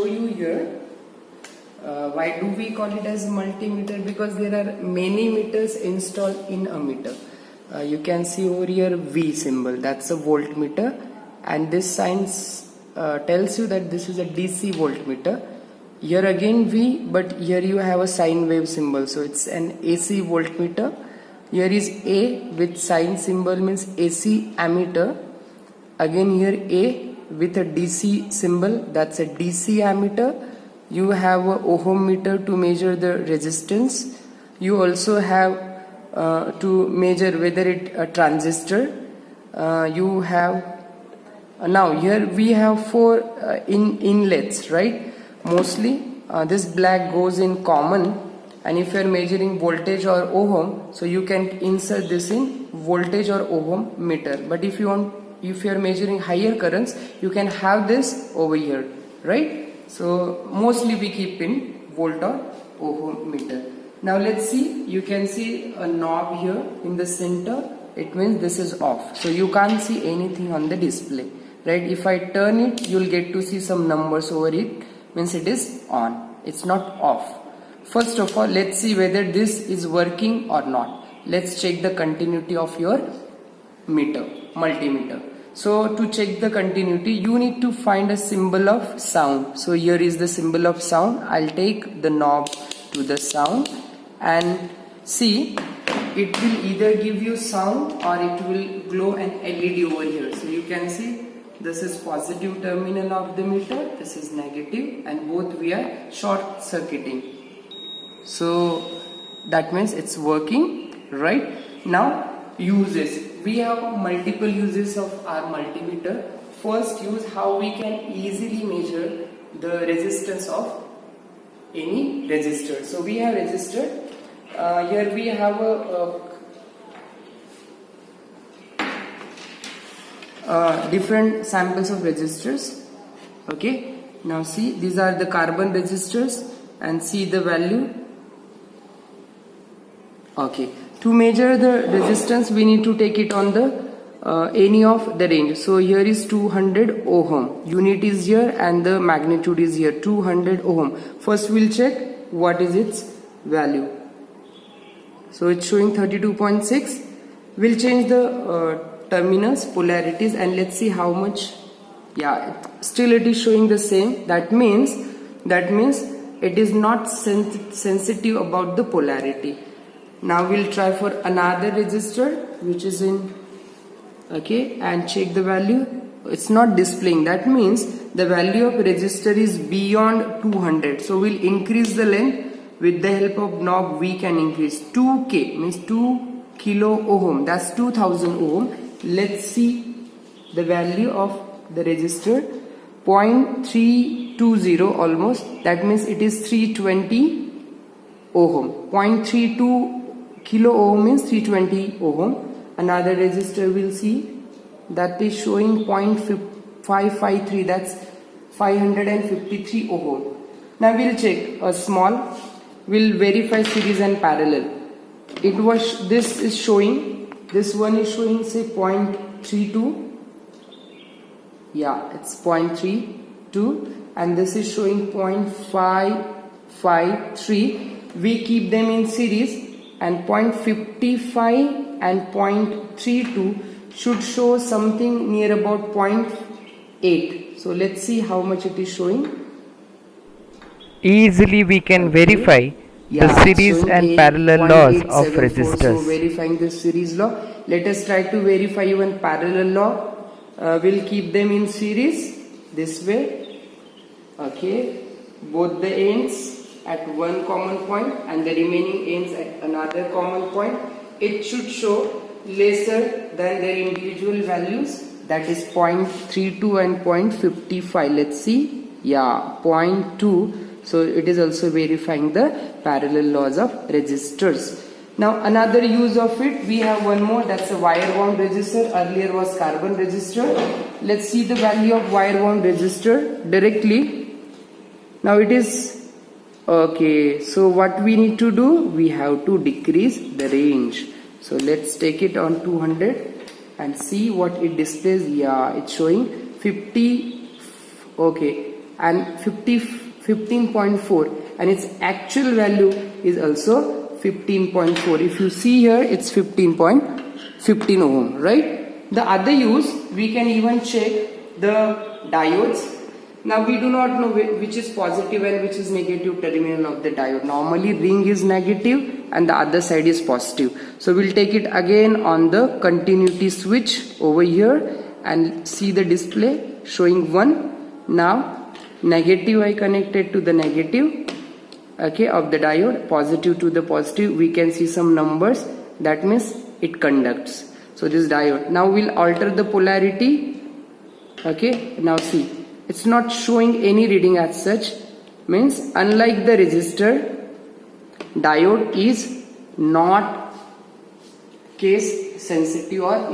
show you here. Why do we call it as multimeter? Because there are many meters installed in a meter. You can see over here V symbol, that's a voltmeter, and this sign tells you that this is a DC voltmeter. Here again V, but here you have a sine wave symbol, so it's an AC voltmeter. Here is A with sine symbol, means AC ammeter. Again here A with a DC symbol, that's a DC ammeter. You have a ohm meter to measure the resistance. You also have to measure whether it a transistor. You have now here we have 4 inlets, right? Mostly this black goes in common, and if you are measuring voltage or ohm, so you can insert this in voltage or ohm meter. But if you are measuring higher currents, you can have this over here, right? So mostly we keep in volt or ohm meter. Now let's see, you can see a knob here in the center. It means this is off, so you can't see anything on the display, right? If I turn it, you'll get to see some numbers over it, means it is on, it's not off. First of all, let's see whether this is working or not. Let's check the continuity of your meter, multimeter. So to check the continuity, you need to find a symbol of sound. So here is the symbol of sound. I'll take the knob to the sound and see, it will either give you sound or it will glow an LED over here. So you can see this is positive terminal of the meter, this is negative, and both we are short circuiting. So that means it's working, right? Now uses. We have multiple uses of our multimeter. First use, how we can easily measure the resistance of any resistor. So we have resistor. Here we have different samples of resistors. Okay. Now see, these are the carbon resistors, and see the value. Okay. To measure the resistance, we need to take it on the any of the range. So here is 200 ohm. Unit is here and the magnitude is here, 200 ohm. First we'll check what is its value. So it's showing 32.6. We'll change the terminals, polarities, and let's see how much. Yeah, still it is showing the same. That means it is not sensitive about the polarity. Now we'll try for another resistor which is in, okay, and check the value. It's not displaying. That means the value of resistor is beyond 200. So we'll increase the length. With the help of knob we can increase. 2K means 2 kilo ohm, that's 2000 ohm. Let's see the value of the resistor, 0.320 almost. That means it is 320 ohm. 0.32 kilo ohm means 320 ohm. Another resistor we'll see, that is showing 0.553, that's 553 ohm. Now we'll check a small, we'll verify series and parallel. This is showing, this one is showing say 0.32, yeah, it's 0.32, and this is showing 0.553. We keep them in series, and 0.55 and 0.32 should show something near about 0.8. So let's see how much it is showing. Easily we can verify the series and parallel laws of resistors. So verifying the series law, let us try to verify even parallel law. We'll keep them in series this way. Okay, both the ends at one common point and the remaining ends at another common point. It should show lesser than their individual values, that is 0.32 and 0.55. Let's see, yeah, 0.2. So it is also verifying the parallel laws of resistors. Now another use of it, we have one more, that's a wire wound resistor. Earlier was carbon resistor. Let's see the value of wire wound resistor directly. Now it is okay. So what we need to do, we have to decrease the range. So let's take it on 200 and see what it displays. Yeah, it's showing 50. Okay, and 15.4, and its actual value is also 15.4. If you see here, it's 15.15 ohm, right? The other use, we can even check the diodes. Now we do not know which is positive and which is negative terminal of the diode. Normally ring is negative and the other side is positive. So we'll take it again on the continuity switch over here and see the display showing 1. Now negative I connected to the negative, okay, of the diode, positive to the positive. We can see some numbers, that means it conducts. So this diode, now we'll alter the polarity, okay. Now see, it's not showing any reading as such, means unlike the resistor, diode is not case sensitive, or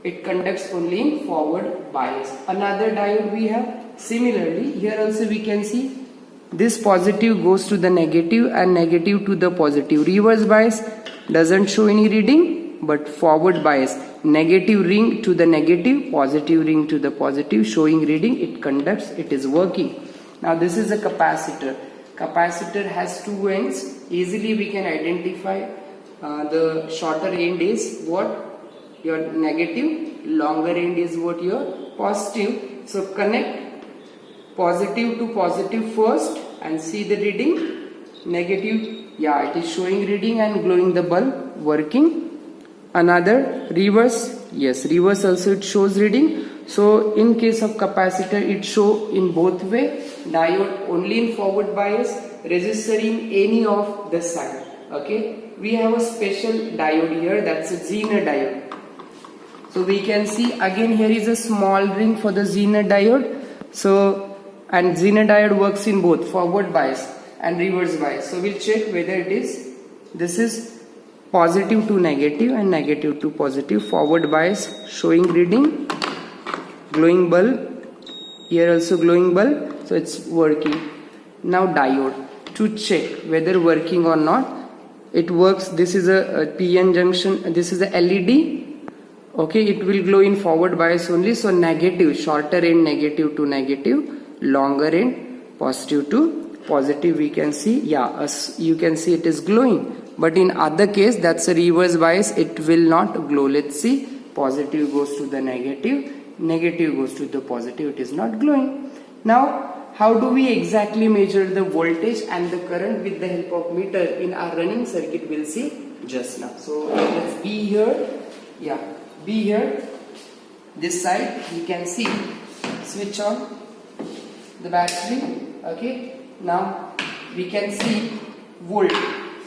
it conducts only in forward bias. Another diode we have. Similarly, here also we can see this positive goes to the negative and negative to the positive. Reverse bias doesn't show any reading, but forward bias, negative ring to the negative, positive ring to the positive, showing reading, it conducts, it is working. Now this is a capacitor. Capacitor has 2 ends. Easily we can identify the shorter end is what? Your negative, longer end is what? Your positive. So connect positive to positive first and see the reading. Negative, yeah, it is showing reading and glowing the bulb, working. Another reverse, yes, reverse also it shows reading. So in case of capacitor, it show in both way. Diode only in forward bias, resistor in any of the side. Okay, we have a special diode here, that's a Zener diode. So we can see again here is a small ring for the Zener diode. So and Zener diode works in both forward bias and reverse bias. So we'll check whether it is, this is positive to negative and negative to positive, forward bias showing reading, glowing bulb, here also glowing bulb, so it's working. Now diode, to check whether working or not, it works. This is a PN junction, this is a LED. Okay, it will glow in forward bias only. So negative, shorter end negative to negative, longer end positive to positive, we can see, yeah, you can see it is glowing. But in other case, that's a reverse bias, it will not glow. Let's see, positive goes to the negative, negative goes to the positive, it is not glowing. Now how do we exactly measure the voltage and the current with the help of meter in our running circuit? We'll see just now. So let's be here, yeah, be here, this side you can see, switch on the battery, okay. Now we can see volt.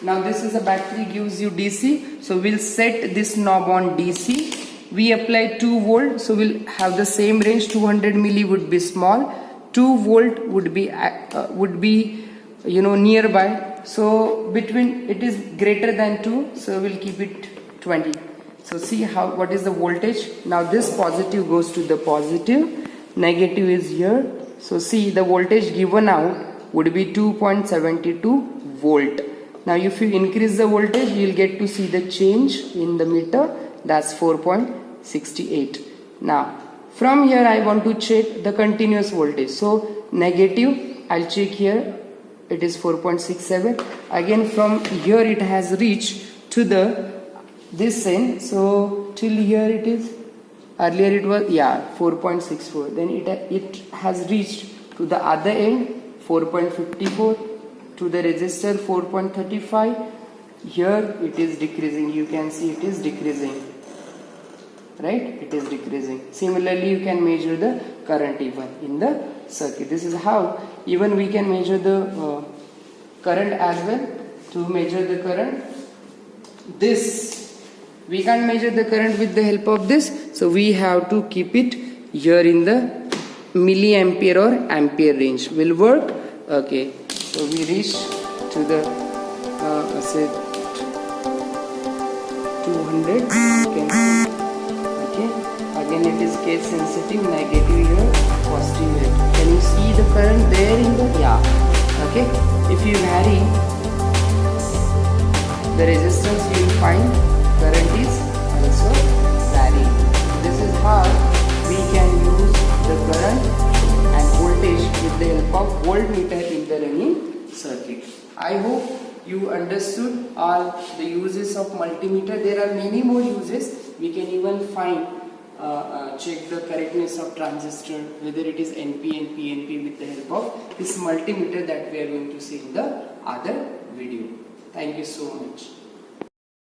Now this is a battery, gives you DC, so we'll set this knob on DC. We apply 2 volt, so we'll have the same range. 200 milli would be small, 2 volt would be nearby. So between, it is greater than 2, so we'll keep it 20. So see what is the voltage. Now this positive goes to the positive, negative is here. So see the voltage given out would be 2.72 volt. Now if you increase the voltage, you will get to see the change in the meter, that's 4.68. Now from here I want to check the continuous voltage. So negative, I'll check here, it is 4.67. Again from here it has reached to this end, so till here it is, earlier it was 4.64, then it has reached to the other end 4.54, to the resistor 4.35. Here it is decreasing, you can see it is decreasing, right, it is decreasing. Similarly you can measure the current even in the circuit. This is how even we can measure the current as well. To measure the current, this we can't measure the current with the help of this, so we have to keep it here in the milliampere or ampere range. Will work. Okay, so we reach to the say 200, okay, again it is case sensitive, negative here, positive here. Can you see the current there in the, okay. If you vary the resistance, you will find current is also varying. This is how we can use the current and voltage I hope you understood all the uses of multimeter. There are many more uses. We can even find check the correctness of transistor, whether it is NPN, PNP, with the help of this multimeter that we are going to see in the other video. Thank you so much.